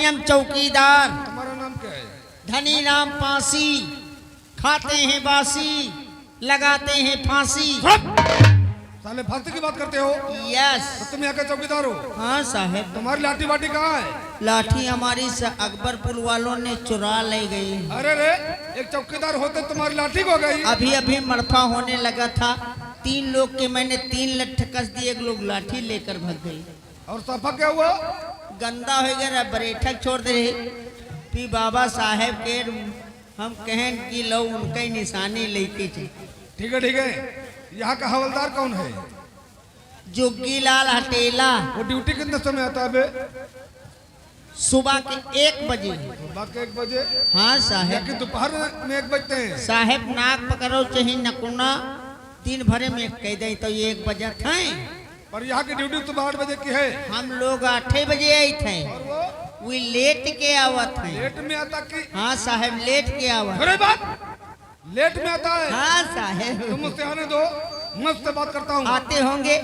नियम चौकीदार। तुम्हारा नाम क्या है? धनी नाम पासी, खाते हैं बासी, लगाते हैं फांसी। साले फांसी की बात करते हो? यस। तो तुम यहाँ के चौकीदार हो? हाँ साहब। तुम्हारी लाठी बाटी कहाँ है? लाठी हमारी अकबरपुर वालों ने चुरा ले गई। अरे रे, एक चौकीदार होते तुम्हारी लाठी को गई। अभी अभी मरफा होने लगा था, 3 लोग के मैंने 3 लठ कस दिए, एक लोग लाठी लेकर भाग गई। और सफा क्या हुआ? गंदा हो गया, बैठक छोड़ दे रही। फिर बाबा साहेब के हम कहें कि लो उनका निशानी लेके थे। ठीक है ठीक है। यहाँ का हवलदार कौन है? जोगी लाल हटेला। वो ड्यूटी कितने समय आता है बे? सुबह के 1 बजे। सुबह के 1 बजे? हाँ साहेब। कि दोपहर में 1 बजते हैं? साहेब नाक पकड़ो चाहे नकुना, दिन भरे में कह दे तो 1 बजे थे। पर यहाँ की ड्यूटी तो 8 बजे की है। हम लोग 8 बजे आई थे। और वो लेट के आवत है। लेट में आता कि? हाँ साहेब लेट के आवत। अरे बात लेट में आता है? हाँ साहेब। तुम मुझसे आने दो, मैं उससे बात करता हूँ। आते होंगे।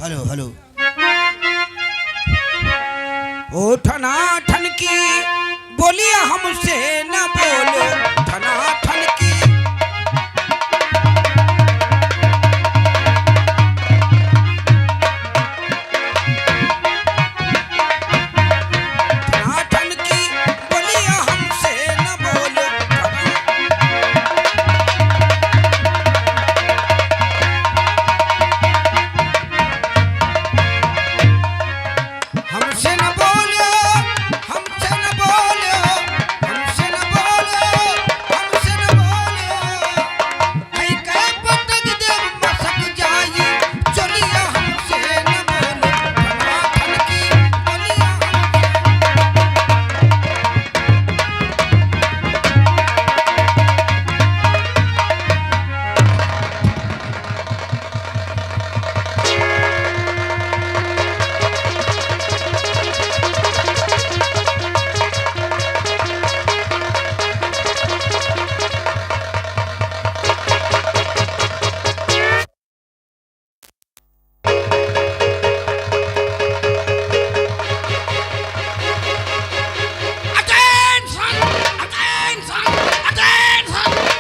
Hello hello. ओ ठना ठन की बोलिए हमसे न बोलो, ठना ठन की। ठना ठन की बोलिए हमसे न बोलो, हमसे न बोलो, हमसे न बोलो, हमसे न बोलो, हमसे न बोलो। कहीं कहीं पटक दे मसक जाई, चलिए हमसे न बोलो, ठना ठन की बोलिए हमसे।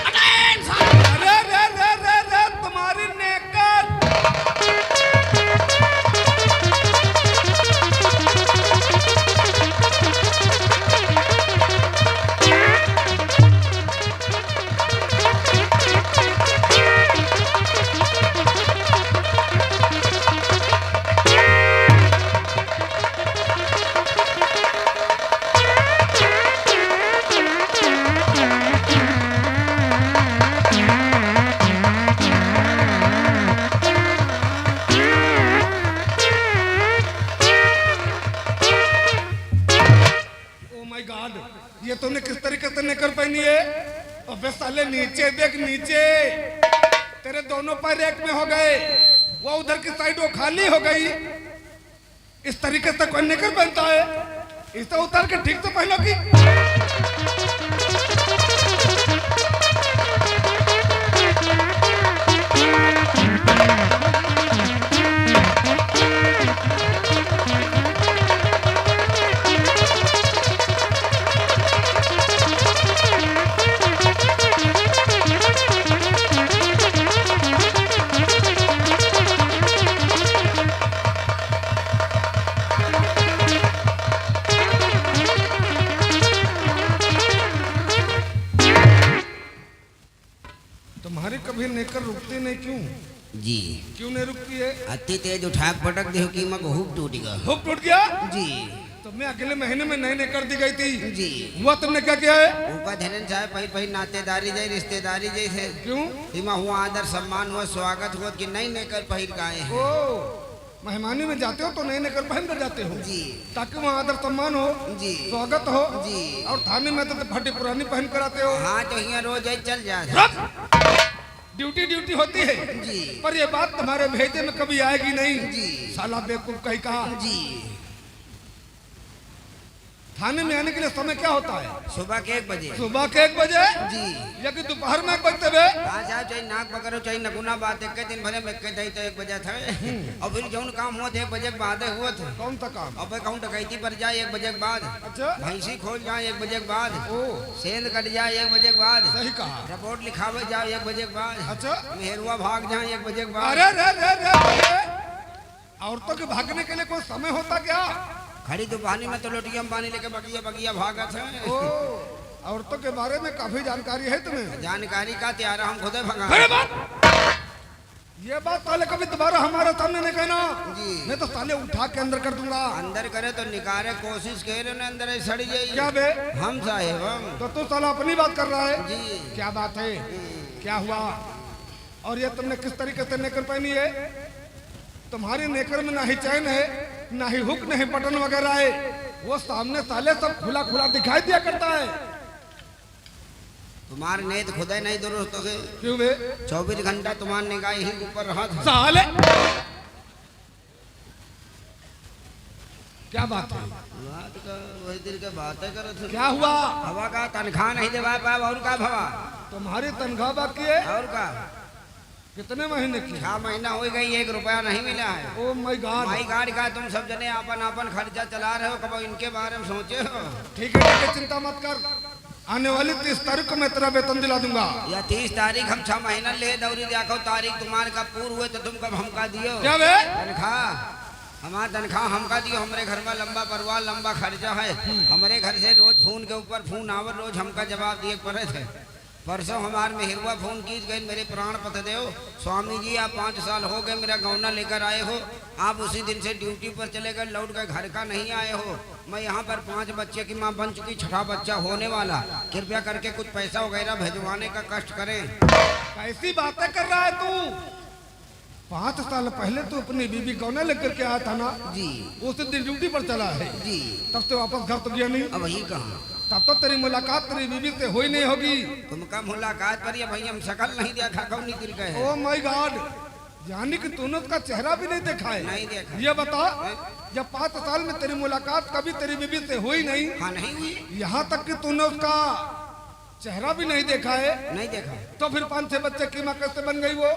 अरे रे रे रे रे, तुम्हारी नेकर। ओ माय गॉड, ये तुमने किस तरीके से नेकर पहनी है? अबे साले नीचे देख नीचे, तेरे दोनों पैर एक में हो गए, वो उधर की साइड वो खाली हो गई। इस तरीके से कोई नेकर पहनता है? इसे उतार के ठीक से पहनो की। तुम्हारी कभी नेकर रुकती नहीं, क्यों? जी क्यों नहीं रुकती है? अति तेज उठा पटक दे कि मग हुक टूट गया। हुक टूट गया? जी तो मैं अगले महीने में नई नेकर दी गई थी। जी। हुआ तुमने क्या किया है? ऊपर धनन साहब पही पही नातेदारी जाए रिश्तेदारी जैसे। क्यों? हिमा हुआ आदर सम्मान हुआ स्वागत हुआ कि नहीं नेकर पहिर गाए हैं। ओ मेहमानी में जाते हो तो नए नेकर पहन कर जाते हो जी, ताकि वहाँ आदर सम्मान हो, जी, स्वागत हो जी। और थाने में तो फटी पुरानी पहन कर आते हो। हाँ तो यहाँ रोज चल जा। ड्यूटी ड्यूटी होती है जी पर ये बात तुम्हारे भेजे में कभी आएगी नहीं। जी साला बेवकूफ कहीं कहा। जी। थाने में आने के लिए समय क्या होता है? सुबह के 1 बजे। सुबह के 1 बजे जी। या कि दोपहर में 1 बजे बे? हाँ साहब, चाहे नाक पकड़ो चाहे नगुना बात एक दिन भले में के दई तो 1 बजे था और फिर जौन काम हुआ 1 बजे के बाद हुआ था। कौन सा काम? अब कहूँ डकैती पर जाए 1 बजे के बाद, अच्छा भैंसी खोल जाए 1 बजे के बाद, ओ सेंध कट जाए 1 बजे के बाद, सही कहा। रिपोर्ट लिखावे जाए 1 बजे के बाद, अच्छा मेहरुआ भाग जाए 1 बजे के बाद। अरे रे रे रे रे औरतों के भागने के लिए कोई समय होता क्या? खड़ी दुकानी में तो लोटिया में पानी लेके बगिया बगिया भागत है। ओ औरतों के बारे में काफी जानकारी है तुम्हें? जानकारी का त्यार हम खुदे भगा। अरे बात ये बात साले कभी दोबारा हमारे सामने नहीं कहना जी। मैं तो साले उठा के अंदर कर दूंगा। अंदर करे तो निकारे कोशिश करे ना अंदर ही सड़ी जाए। क्या बे? हम साहेब हम। तो तू साला अपनी बात कर रहा है? जी। क्या बात है? क्या हुआ? और ये तुमने किस तरीके से नेकर पहनी है? तुम्हारी नेकर में ना ही चैन है ना ही हुक नहीं बटन वगैरह है। वो सामने साले सब खुला खुला दिखाई दिया करता है। तुम्हारे नेत खुदा नहीं दुरुस्त से क्यों बे? 24 घंटा तुम्हारे निगाह ही ऊपर रहा था। साले क्या बात है? बात का वही दिल के बातें करत है। क्या हुआ? हवा का तनख्वाह नहीं देवा पाए और का भवा तुम्हारी तनख्वाह बाकी है? और का कितने महीने की? 6 महीना हो गई 1 रुपया नहीं मिला है। Oh my God. माई गाड़ी का तुम सब जने अपन अपन खर्चा चला रहे हो, कब इनके बारे में सोचे हो? ठीक है चिंता मत कर। आने वाली 30 तारीख को मैं तेरा वेतन दिला दूंगा। या 30 तारीख हम 6 महीना ले दौरी देखो तारीख तुम्हारे का पूर्व हुए तो तुम कब हमका दियो क्या बे? तनख्वाह हमारा तनख्वाह हमका दियो। हमारे घर में लंबा परिवार लंबा खर्चा है। हमारे घर से रोज फोन के ऊपर फोन आवर, रोज हमका जवाब दिए पड़े थे। परसों हमारे में हिरवा फोन की गई, मेरे प्राण पत देव स्वामी जी आप 5 साल हो गए मेरा गौना लेकर आए हो, आप उसी दिन से ड्यूटी पर चले गए, लौट गए, घर का नहीं आए हो। मैं यहाँ पर 5 बच्चे की माँ बन चुकी, 6ठा बच्चा होने वाला, कृपया करके कुछ पैसा वगैरह भिजवाने का कष्ट करें। कैसी बातें कर रहा है तू? 5 साल पहले तो अपनी बीबी गौना लेकर के आया था ना जी। उस दिन ड्यूटी पर चला है जी। तब से वापस घर तो गया नहीं। अब वही कहा तब तो तेरी मुलाकात तेरी बीबी से हुई नहीं होगी। तुमका मुलाकात पर ये भाई हम शकल नहीं देखा, कौन निकल गए ओ माय गॉड, यानी कि तूने उसका चेहरा भी नहीं देखा है? नहीं देखा। ये बता जब 5 साल में तेरी मुलाकात कभी तेरी बीबी से हुई नहीं, हाँ नहीं हुई, यहाँ तक कि तूने उसका चेहरा भी नहीं देखा है, नहीं देखा। तो फिर 5-6 बच्चे की माँ कैसे बन गई? वो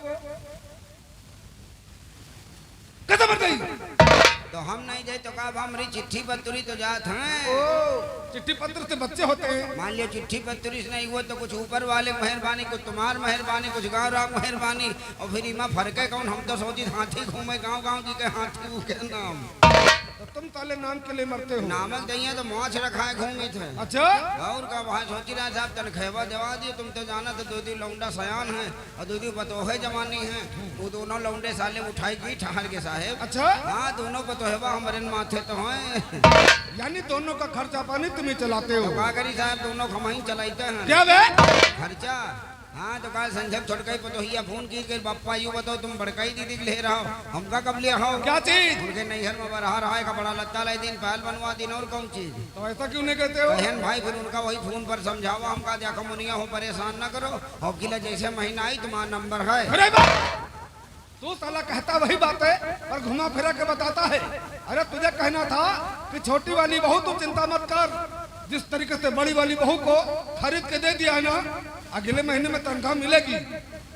कैसे बन गई? तो हम नहीं जाए तो कहा हमारी चिट्ठी पत्री तो जात हैं। ओ चिट्ठी पत्र से बच्चे होते हैं। मान लियो चिट्ठी पत्री से नहीं हुआ तो कुछ ऊपर वाले मेहरबानी, कुछ तुम्हार मेहरबानी, कुछ गाँव राम मेहरबानी, और फिर इमा फर्क है कौन? हम तो सोची हाथी घूमे गाँव गाँव जी के हाथी के नाम। तो तुम साले नाम के लिए मरते हो। नामक दहिया तो माछ रखा है घूमे थे। अच्छा और का वहाँ सोची रहा साहब तनखेवा देवा दिए, तुम तो जाना तो 2 लौंडा सयान है और 2 बतोहे जवानी है, वो दोनों लौंडे साले उठाई की ठहर के साहेब। अच्छा हाँ दोनों बतोहेवा हमारे माथे तो हैं। यानी दोनों का खर्चा पानी तुम ही चलाते हो? का करी साहब दोनों कमाई चलाते हैं क्या बे? खर्चा। हाँ तो कल संजय छोटका पतोहिया फोन की गई, पप्पा यू बताओ तुम बड़काई दीदी ले रहा हो, हमका कब ले हो? क्या चीज? उनके नैहर में बरहा रहा है, कपड़ा लत्ता लाई दिन, पहल बनवा दिन, और कौन चीज? तो ऐसा क्यों नहीं कहते हो? बहन भाई फिर उनका वही फोन पर समझावा, हमका देखो मुनिया हो परेशान न करो, और किला जैसे महीना आई तुम्हारा नंबर है। अरे बाप, तू साला कहता वही बात है और घुमा फिरा के बताता है। अरे तुझे कहना था कि छोटी वाली बहू तू चिंता मत कर, जिस तरीके से बड़ी वाली बहू को खरीद के दे दिया है ना, अगले महीने में तनख्वाह मिलेगी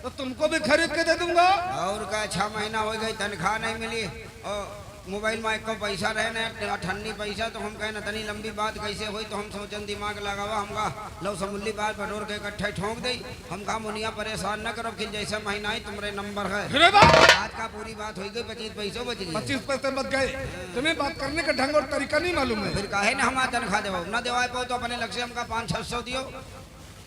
तो तुमको भी खरीद के दे दूंगा। और का 6 महीना हो गई तनख्वाह नहीं मिली, और मोबाइल में एक को पैसा रहे ना ठन्नी पैसा, तो हम कहे ना तनी लंबी बात कैसे हुई, तो हम सोचन दिमाग लगावा, हमका लो समुल्ली बात बटोर के इकट्ठे ठोंक दी, हम कहा मुनिया परेशान न करो, फिर जैसे महीना आई तुम्हारे नंबर है। अरे बाप, बात का पूरी बात हो गई, 25 पैसों बच गई। 25 पैसे बच गए। तुम्हें बात करने का ढंग और तरीका नहीं मालूम है। फिर कहे ना हमारा तनख्वाह देवो, न देवा पाओ तो अपने लक्ष्य हमका 500-600 दियो,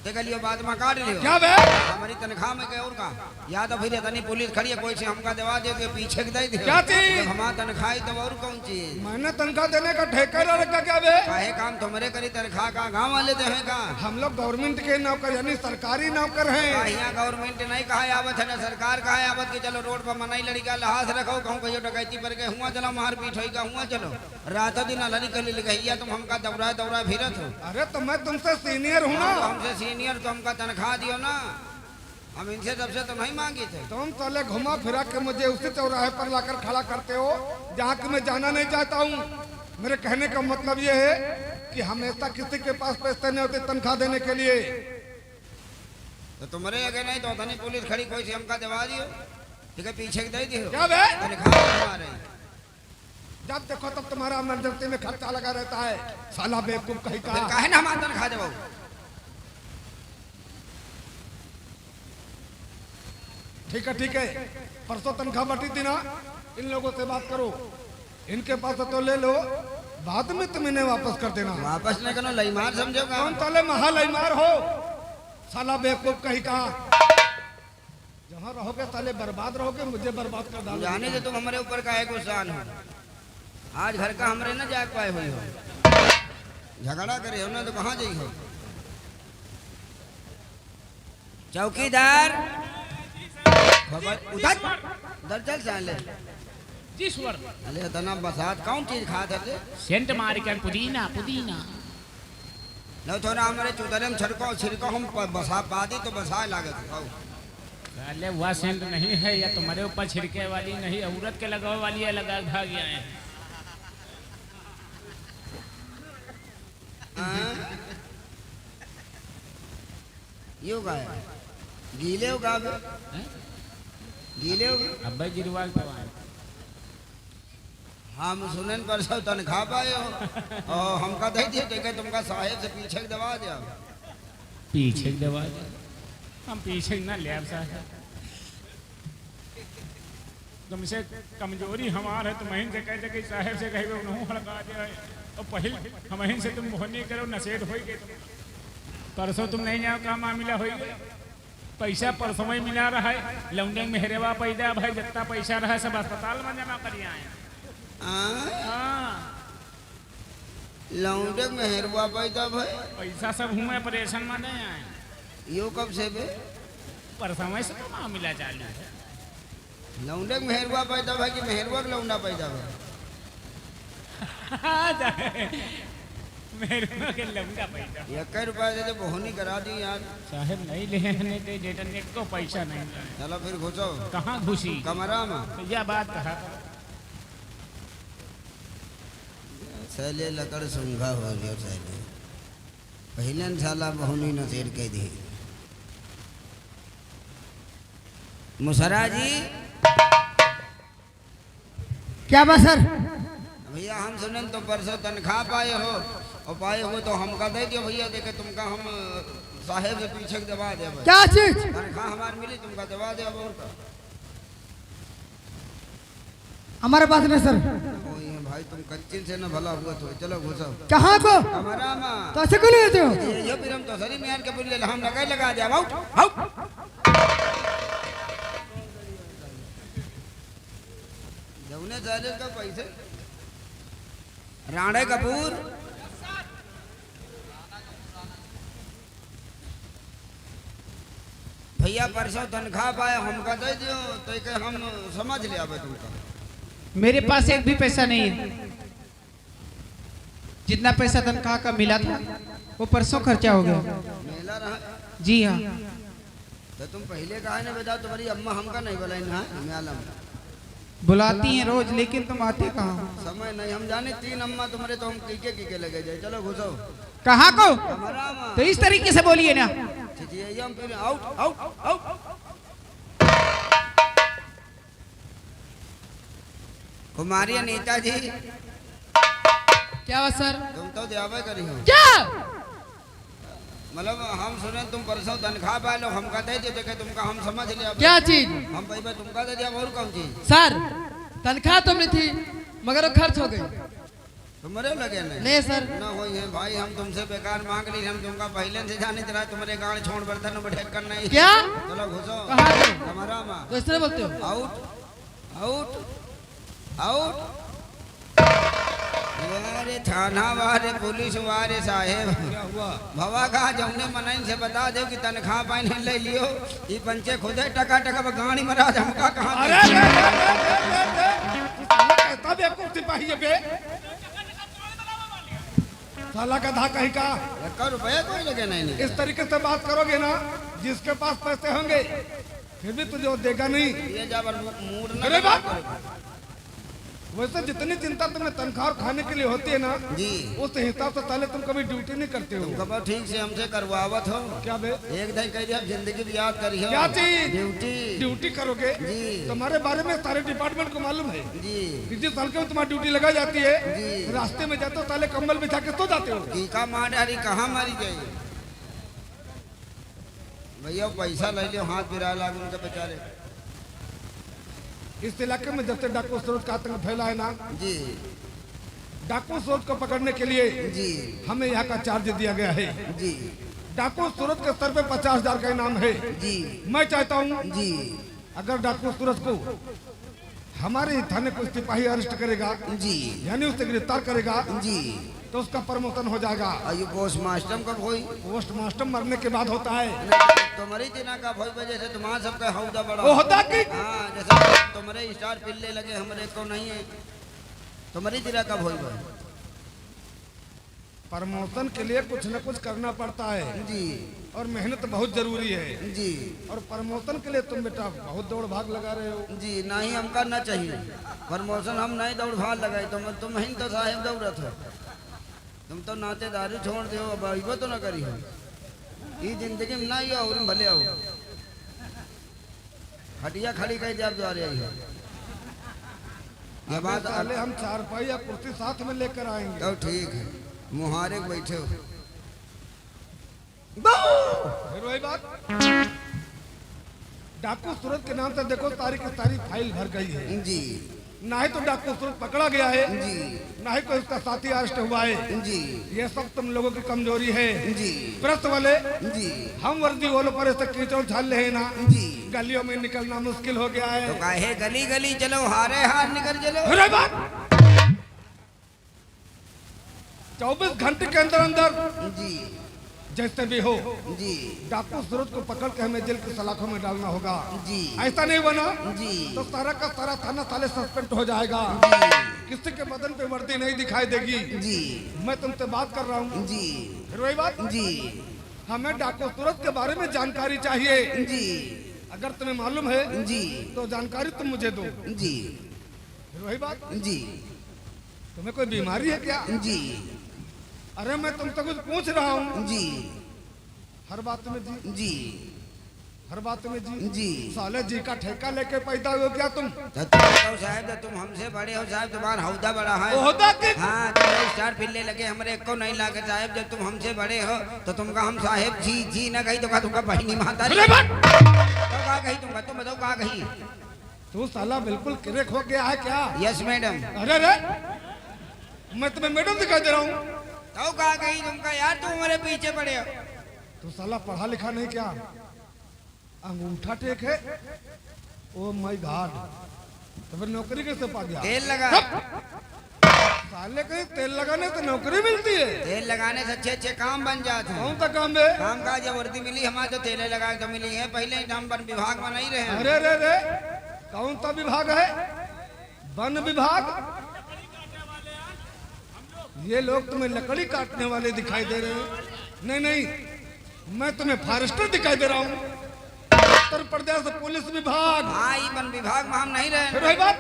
देख लियो बाद में काट लियो। क्या बे? हमारी तनख्वाह में क्या और का, या तो फिर इतनी पुलिस खड़ी है कोई से हमका दवा दे के पीछे दे दे। क्या चीज? हमारा तनख्वाह तो और कौन चीज? मैंने तनख्वाह देने का ठेका ना रखा। क्या बे? काहे काम तुम्हारे करी तनख्वाह का गांव वाले दे का? हम लोग गवर्नमेंट के नौकर यानी सरकारी नौकर हैं। यहाँ गवर्नमेंट नहीं कहा आवत है ना सरकार कहा आवत कि चलो रोड पर मनाई लड़का लहास रखो, कहूँ कहियो डकैती पर के हुआ चलो मारपीट होगा, हुआ चलो रात दिन लड़ी कर लिखैया, तुम हमका दौड़ा दौड़ा फिरत हो। अरे तो मैं तुमसे सीनियर हूँ ना। हमसे सीनियर तो हमका तनख्वाह दियो ना। हम इनसे सबसे तो नहीं मांगी थे। तुम साले घुमा फिरा के मुझे उसी चौराहे पर लाकर खड़ा करते हो जहाँ कि मैं जाना नहीं चाहता हूँ। मेरे कहने का मतलब ये है कि हमेशा किसी के पास पैसे नहीं होते तनख्वाह देने के लिए। तो तुम्हारे आगे नहीं तो धनी पुलिस खड़ी कोई सी हमका दवा दियो, ठीक है पीछे दे दियो। क्या बे? तनख्वाह हमारे जब देखो तब तुम्हारा इमरजेंसी में खर्चा लगा रहता है, साला बेवकूफ कहीं फिर का। काहे ना हमारा तनख्वाह देबो। ठीक है, परसों तनख्वाह बटी थी ना, इन लोगों से बात करो, इनके पास तो ले लो, बाद में तुम इन्हें वापस कर देना। वापस नहीं करना, लईमार समझोगा। कौन साले महालईमार हो, साला बेवकूफ कहीं का। जहाँ रहोगे साले बर्बाद रहोगे, मुझे बर्बाद कर डालोगे। जाने से तुम हमारे ऊपर का है गुस्सान हो। आज घर का हमरे ना जाग पाए हुई हो, झगड़ा करे हो ना तो कहाँ जाइ हो। चौकीदार उधर उधर चल साले। जी स्वर। अरे तना बसात कौन चीज खा थे? सेंट मार के पुदीना पुदीना। न थोड़ा हमारे चुदरे में छिड़को हम बसा पादी तो बसा लागत हो। साले वह सेंट नहीं है, या तुम्हारे ऊपर छिड़के वाली नहीं, औरत के लगावे वाली है, लगा भाग गया है। यो का है गीले हो का गीले हो। अब भाई गिरवाल तो आए। हम सुनन पर सब तनख्वाह पाए हो और हमका दे दिए तो तुमका साहेब से पीछे के दबा दिया। पीछे के दबा दे, हम पीछे ना ले साहब। तुमसे कमजोरी हमार है, तुम वहीं से कहते कि साहेब से कहे उन्होंने हड़का दिया है, और पहले हम वहीं से तुम भोनी करो नशेद हो गए। परसों तुम नहीं जाओ, का मामला हो गया। पैसा परसों ही मिला रहा है, लौंडे में हेरेवा पैदा भाई, जितना पैसा रहा सब अस्पताल में जमा करिए आए। लौंडे में हेरवा पैदा भाई, पैसा सब हुए परेशान में नहीं आए। यो कब से बे? परसों से तो मामला चालू है। लौंडे में हेरवा पैदा भाई कि मेहरवा के लौंडा पैदा भाई? मेरे के लौंडा पैदा। 1 रुपया दे तो बोहनी करा दी यार। साहेब नहीं ले नहीं तो डेटन एक को पैसा नहीं। चलो फिर घुसो। कहाँ घुसी? कमरा में। तो यह बात कहा सैले लकड़ सूंघा हो गया सैले। पहले साला बहुनी नसीर के दी। मुसरा जी क्या बा सर? भैया हम सुनन तो परसों तनख्वाह पाए हो और पाए हो तो हमका दे दियो भैया, देखे तुमका हम साहेब से पीछे के दबा दे। क्या चीज? तनख्वाह हमारी मिली, तुमका दबा दे। अब और का हमारे पास नहीं सर। ओ ये भाई तुम कच्चे से न भला हुआ तो चलो घुसो कहाँ को? कमरा में। तो ऐसे क्यों लेते हो? ये फिर हम तो सरी मियां के बोले हम लगा दिया। आउट आउट जौने साले का पैसे राणे कपूर भैया परसों तनख्वाह पाए हमका दे दियो तो के हम समझ ले आवे तुमका। मेरे पास एक भी पैसा नहीं है। जितना पैसा तनख्वाह का मिला था वो परसों खर्चा हो गया। मेला रहा जी हाँ। तो तुम पहले कहा ना बताओ, तुम्हारी अम्मा हमका नहीं बोला ना म्यालम बुलाती हैं रोज, लेकिन तुम आते कहाँ? समय नहीं हम जाने। 3 अम्मा तुम्हारे तो हम कीके लगे जाए। चलो घुसो कहाँ को? कमरा में। तो इस तरीके से बोलिए ना। हम फिर आउट आउट आउट। कुमारी नेताजी क्या हुआ सर? तुम तो देवे करी हो। क्या? मतलब हम सुने तुम परसों तनख्वाह पाए लो हमका दे दिए, देखे तुमका हम समझ लिया। क्या चीज? हम भाई तुमका दे दिया और कौन चीज? सर तनख्वाह तो नहीं थी मगर वो खर्च हो गई। तुम्हारे लगे नहीं सर। ना हो ये भाई, हम तुमसे बेकार मांग ली। हम तुमका पहले से जाने रहा तुम्हारे गाड़ छोड़ बर्तन बैठे कर नहीं। क्या? चलो घुसो कहाँ पे? कमरा में। तो इस तरह बोलते हो? Out out out. वारे थाना वारे पुलिस वारे साहेब भवा कहा जौने मनइन से बता दो कि तनख्वाह पानी ले लियो। ये पंचे खुदे टका टका गाड़ी मरा हमका कहाँ? अरे कहता बेवकूफ सिपाही है बे, साला गधा कहीं का। 1 रुपया कोई लगे नहीं। इस तरीके से बात करोगे ना, जिसके पास पैसे होंगे फिर भी तुझे वो देगा नहीं। ये जब मूड ना अरे बाप, वैसे जितनी चिंता तुम्हें तनख्वाह और खाने के लिए होती है ना जी, उस हिसाब से पहले तुम कभी ड्यूटी नहीं करते हो। कब ठीक से हमसे करवावत हो क्या बे? एक दिन कह दिया जिंदगी भी याद करी हो। क्या चीज? ड्यूटी। ड्यूटी करोगे जी। तुम्हारे बारे में सारे डिपार्टमेंट को मालूम है जी कि जिस हल्के में तुम्हारी ड्यूटी लगाई जाती है, जी। रास्ते में जाते हो साले कंबल बिछा के सो जाते हो। टीका मार डाली कहाँ मारी गई भैया, पैसा ले लियो हाथ बिरा लाग उनके बेचारे। इस इलाके में जब से डाकू स्रोत का आतंक फैला है ना जी डाकू स्रोत को पकड़ने के लिए जी हमें यहाँ का चार्ज दिया गया है। जी डाकू सूरत के स्तर पे 50,000 का इनाम है। जी मैं चाहता हूँ जी अगर डाकू सूरत को हमारे थाने को सिपाही अरेस्ट करेगा, जी यानी उसे गिरफ्तार करेगा, जी तो उसका प्रमोशन हो जाएगा। आयु पोस्ट मास्टर कब होई? पोस्ट मास्टर मरने के बाद होता है। तुम्हारी दिना का भई वजह से तुम्हारा सबका हौदा बड़ा वो होता कि हाँ, जैसे तुम्हारे स्टार पिल्ले लगे हमारे को नहीं है। तुम्हारी दिना का भई भाई प्रमोशन के लिए कुछ न कुछ करना पड़ता है जी और मेहनत बहुत जरूरी है। जी और प्रमोशन के लिए तुम बेटा बहुत दौड़ भाग लगा रहे हो। जी नहीं हम करना चाहिए प्रमोशन, हम नहीं दौड़ भाग लगाए। तुम ही तो साहेब दौड़त हो, तुम तो नातेदारी छोड़ दो, अब अइबो तो ना करी हो। ये जिंदगी में नहीं हो और भले हो खटिया खड़ी कहीं जब जा रही हो। ये बात पहले हम चारपाई या कुर्सी साथ में लेकर आएंगे। तो ठीक है, मुहारे के बैठे हो। फिर वही बात, डाकू सूरत के नाम से देखो सारी की सारी फाइल भर गई है। जी ना ही तो डाकू सूरत पकड़ा गया है, जी ना ही कोई उसका साथी अरेस्ट हुआ है। जी ये सब तुम लोगों की कमजोरी है। जी प्रेस वाले जी हम वर्दी वालों पर ऐसे कीचड़ छाल रहे हैं ना, जी गलियों में निकलना मुश्किल हो गया है। तो काहे गली गली चलो, हारे हार निकल चलो। अरे बात 24 घंटे के अंदर अंदर जी जैसे भी हो जी डाकू सूरत को पकड़ के हमें जेल की सलाखों में डालना होगा। जी ऐसा नहीं बना जी तो सारा का सारा थाना साले सस्पेंड हो जाएगा। किसी के बदन पे वर्दी नहीं दिखाई देगी। जी मैं तुमसे बात कर रहा हूँ। जी फिर वही बात, जी हमें डाकू सूरत के बारे में जानकारी चाहिए। जी अगर तुम्हें मालूम है जी तो जानकारी तुम मुझे दो। जी फिर वही बात, जी तुम्हें कोई बीमारी है क्या? जी अरे मैं तुमसे कुछ पूछ रहा हूँ। जी हर बात में जी, जी हर बात में जी। जी साले जी का ठेका लेके पैदा हो क्या तुम? तो तुम तो साहब तो तुम हमसे बड़े हो साहब, तुम्हारा हौदा बड़ा है। ओहदा के हाँ, तुम्हारे स्टार पिल्ले लगे हमारे को नहीं लागे साहब। जब तुम हमसे बड़े हो तो तुमका हम साहेब जी जी ना कही तो का तुमका बहनी माता अरे बात, तो कहा कही तुमका, तुम बताओ कहा कही? तू साला बिल्कुल क्रेक हो गया है क्या? Yes madam. अरे रे, मैं तुम्हें मैडम दिखाई दे रहा हूँ। तो कहा कही तुमका यार, तुम हमारे पीछे पड़े हो। तू साला पढ़ा लिखा नहीं क्या? अंगूठा टेक है। ओ माय गॉड, तो फिर नौकरी कैसे पा गया? तेल लगा, साले कहीं तेल लगाने से नौकरी मिलती है? तेल लगाने से अच्छे अच्छे काम बन जाते हैं। कौन सा काम है? काम का जब वर्दी मिली हमारे तो तेले लगा के तो मिली है। पहले ही हम वन विभाग में नहीं रहे। अरे रे रे, कौन सा विभाग है? वन विभाग? ये लोग तुम्हें लकड़ी काटने वाले दिखाई दे रहे हैं। नहीं नहीं, मैं तुम्हें फॉरेस्टर दिखाई दे रहा हूँ। उत्तर प्रदेश पुलिस विभाग। हाँ, ये वन विभाग में हम नहीं फिर रहे। वही बात,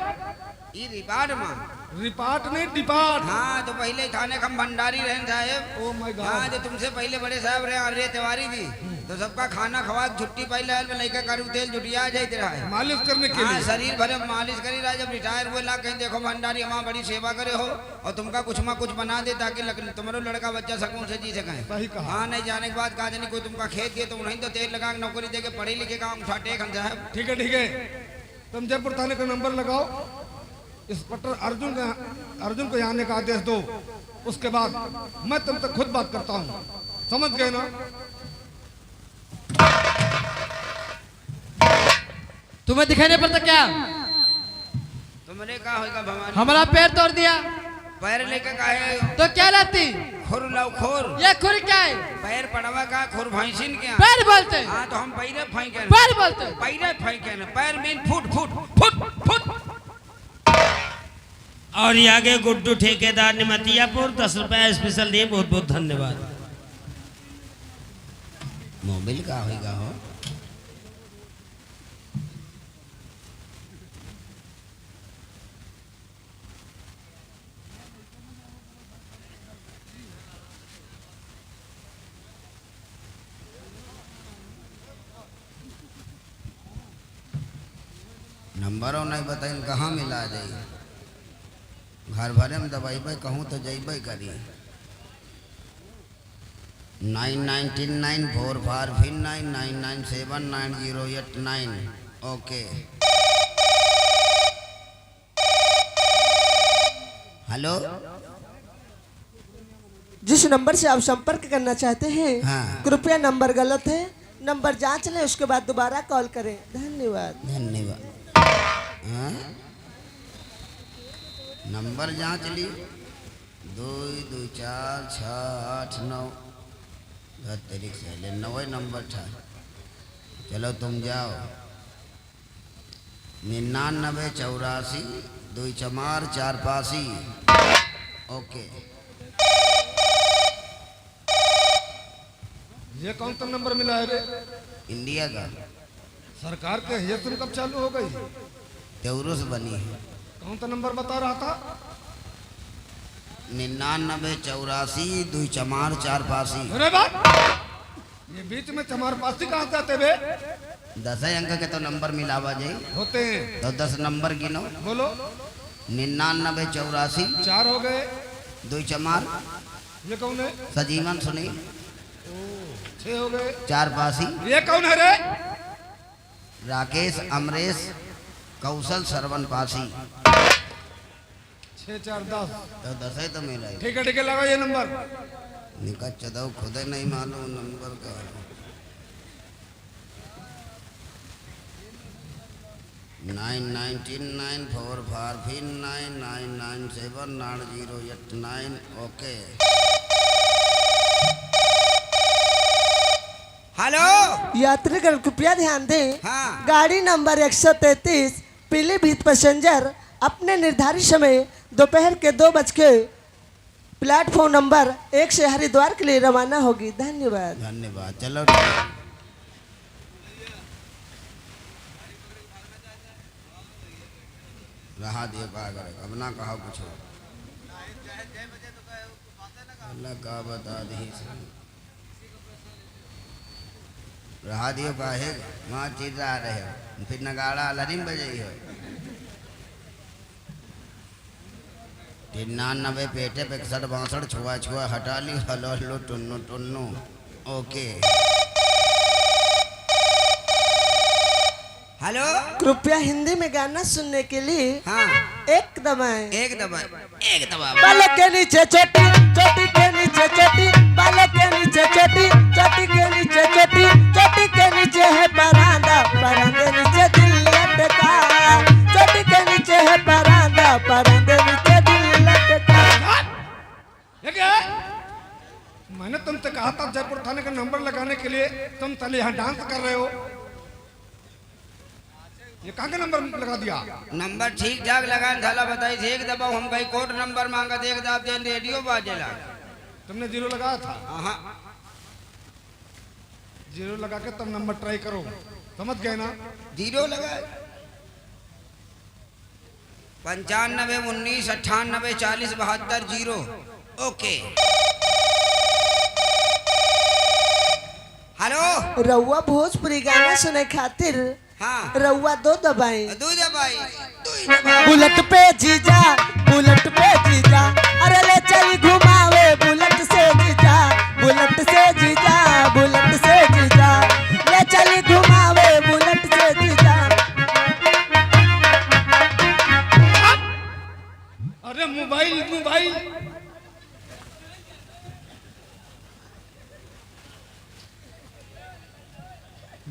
ये रिपार्ट में। रिपार्ट नहीं डिपार्ट। हाँ, तो पहले थाने का हम भंडारी रहे साहेब। ओ माय हाँ, गॉड, जो तुमसे पहले बड़े साहब रहे अरे तिवारी जी, तो सबका खाना खवा के छुट्टी पहले लड़का करू तेल जुटिया जाते रहा है। मालिश करने के हाँ, लिए। शरीर भरे मालिश करी रहा। जब रिटायर हुए ला कहीं देखो भंडारी हमारा बड़ी सेवा करे हो और तुमका कुछ में कुछ बना दे ताकि तुम्हारा लड़का बच्चा सकून से जी सके। सही कहा। हाँ, नहीं जाने के बाद कहा जानी कोई तुमका खेत दिए तो नहीं तो तेल लगा के नौकरी दे के पढ़े लिखे का उठा टेक हम साहब। ठीक है ठीक है, तुम जयपुर थाने का नंबर लगाओ, इंस्पेक्टर अर्जुन को यहाँ आने का आदेश दो। उसके बाद मैं तुमसे खुद बात करता हूँ, समझ गए ना? तुम्हें दिखाई नहीं पड़ता क्या? तुमने कहा होगा भगवान हमारा पैर तोड़ दिया पैर लेके काहे तो क्या लाती? खुर लाओ खुर। ये खुर क्या है? पैर पड़वा का खुर भैंसिन के। पैर बोलते हैं। हाँ, तो हम पैरे फेंके पैर बोलते हैं। पैरे फेंके न पैर mean foot foot foot foot. और ये आगे गुड्डू ठेकेदार ने मतियापुर 10 रुपया स्पेशल दिए, बहुत बहुत धन्यवाद। मोबाइल का होगा हो नंबरों नहीं बताइन कहाँ मिला जाई घर भरे में दबाई भाई कहूँ तो जइबे करी 99945999799089 ओके। हेलो जिस नंबर से आप संपर्क करना चाहते हैं हाँ। कृपया नंबर गलत है, नंबर जांच लें उसके बाद दोबारा कॉल करें। धन्यवाद। धन्यवाद। हाँ? नंबर जांच ली 2 2 4 6 8 9 तारीख से 9 नंबर था। चलो तुम जाओ 99 84 2 4 4 5 ओके। ये कौन सा नंबर मिला है रे? इंडिया का सरकार के ये सिम कब चालू हो गई? तेवरुस बनी है। कौन सा नंबर बता रहा था? 99 84 2 4 4 5 अरे बात ये बीच में चमार पासी कहाँ से आते बे? 10 अंक के तो नंबर मिलावा जाए होते हैं तो 10 नंबर गिनो। बोलो। 99 84 4 हो गए। 2 4 ये कौन है? सजीवन सुनी 6 हो गए। 4 5 ये कौन है रे? राकेश अमरेश कौशल सरवन पासी 6 4 10 तो 10 ही तो मिला है। ठीक है लगा ये नंबर। निकल चदाओ खुद ही नहीं मालूम नंबर का। Nine 99945999799089 okay. हेलो यात्रीगण कृपया ध्यान दें। हाँ। गाड़ी नंबर 133 पीलीभीत पैसेंजर अपने निर्धारित समय दोपहर के 2 प्लेटफॉर्म नंबर 1 से हरिद्वार के लिए रवाना होगी। धन्यवाद। धन्यवाद। चलो रहा दिए का करे अब ना कहा कुछ अल्लाह का बता दी रहा दियो का है वहाँ चीज रहा रहे हो फिर नगाड़ा लरिम बजाई हो 99 पेटे पे 61 62 छुआ छुआ हटा ली hello hello Tunnu Tunnu okay. Hello कृपया हिंदी में गाना सुनने के लिए हाँ 1 दबाएं। एक दबा बालों के नीचे चोटी, चोटी के नीचे चोटी, बालों के नीचे चोटी, चोटी के नीचे चोटी, चोटी के नीचे है परांदा, परांदे नीचे दिल लटका। चोटी के नीचे है परांदा, परांदे नीचे दिल लटका। ये क्या है? मैंने तुमसे कहा था जयपुर थाने का नंबर लगाने के लिए, तुम चले यहाँ डांस कर रहे हो। ये कहाँ का नंबर लगा दिया? नंबर ठीक ठाक लगान थाला बताई थे एक दबाव हम कहीं कोड नंबर मांगा थे एक दबाव दे रेडियो बाजेला तुमने 0 लगाया था? हाँ 0 लगा के तब नंबर ट्राई करो। समझ गए ना? 0 लगा 95 19 98 40 72 0 ओके। हेलो रउआ भोजपुरी गाना सुने खातिर हाँ रउआ 2 दबाएं। दूध भाई बुलेट पे जीजा, बुलेट पे जीजा, अरे ले चली घुमावे बुलेट से जीजा, बुलेट से जीजा, बुलेट से जीजा, ले चली घुमावे बुलेट से जीजा। अरे मोबाइल मोबाइल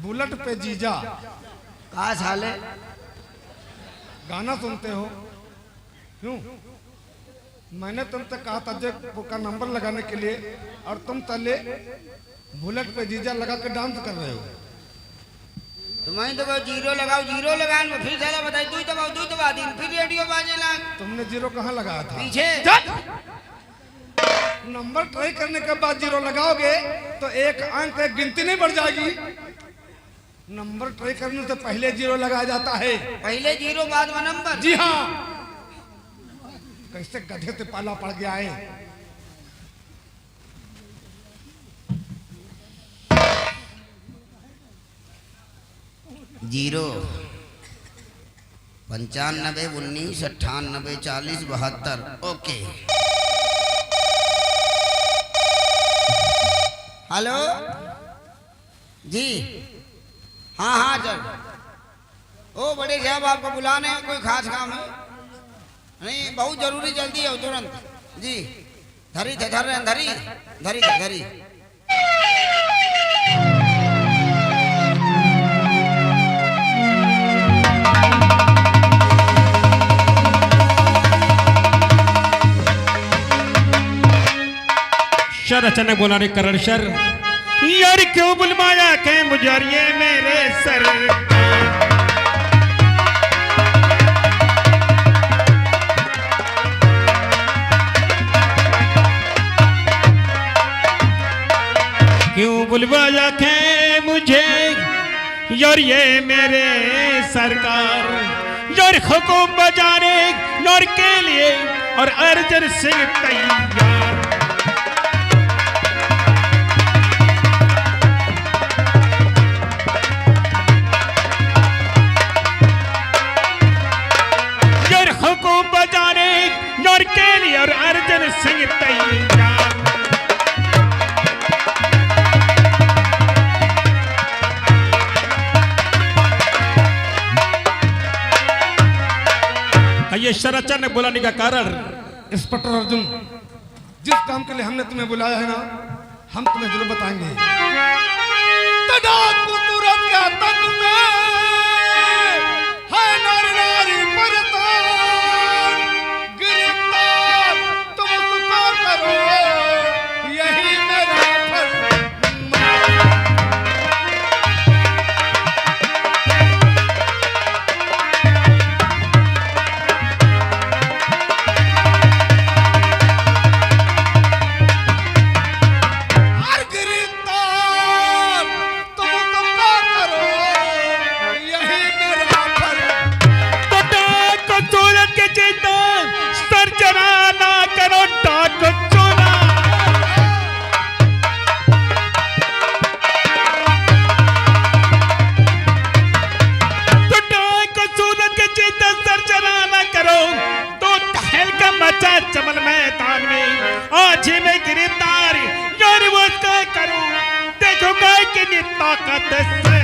बुलेट पे जीजा कहा साले गाना सुनते हो क्यों? मैंने तुमसे कहा था जब का नंबर लगाने के लिए और तुम तले बुलेट पे जीजा लगा के डांस कर रहे हो। तुम्हें तो 0 लगाओ 0 लगान में फिर साला बताई तू दबा दी फिर रेडियो बाजेला तुमने 0 कहाँ लगाया था? पीछे नंबर ट्राई करने के बाद 0 लगाओगे तो एक अंक एक गिनती नहीं बढ़ जाएगी। नंबर ट्राई करने से पहले 0 लगाया जाता है। पहले 0 बाद में नंबर। जी हाँ। कैसे गधे से पाला पड़ गया है। जीरो 95 19 98 40 72। ओके। हेलो जी, हाँ हाँ सर। ओ बड़े साहब आपको बुलाने हैं, कोई खास काम है? नहीं, बहुत जरूरी, जल्दी हो तुरंत जी। धरी थे धर रहे धरी धरी थे धरी। शर अचानक बोला रे करण शर, यार क्यों बुलवाया के मुझे मेरे सर। क्यों बुलवाया के मुझे यार ये मेरे सरकार, यार हुकुम बजाने यार के लिए और अर्जन सिंह तैयार। बजाने नौर के लिए और अर्जन सिंह तैयार। ये शरचन बुलाने का कारण, इंस्पेक्टर अर्जुन, जिस काम के लिए हमने तुम्हें बुलाया है ना, हम तुम्हें जरूर बताएंगे। खूबसूरत क्या तन में है नारी नारी परतान, गिरफ्तार तुम उसको करो, यही मेरा फर्ज। चमन मैदान में आज ही मैं गिरफ्तार यार वो क्या करूं, देखो गाय की ताकत से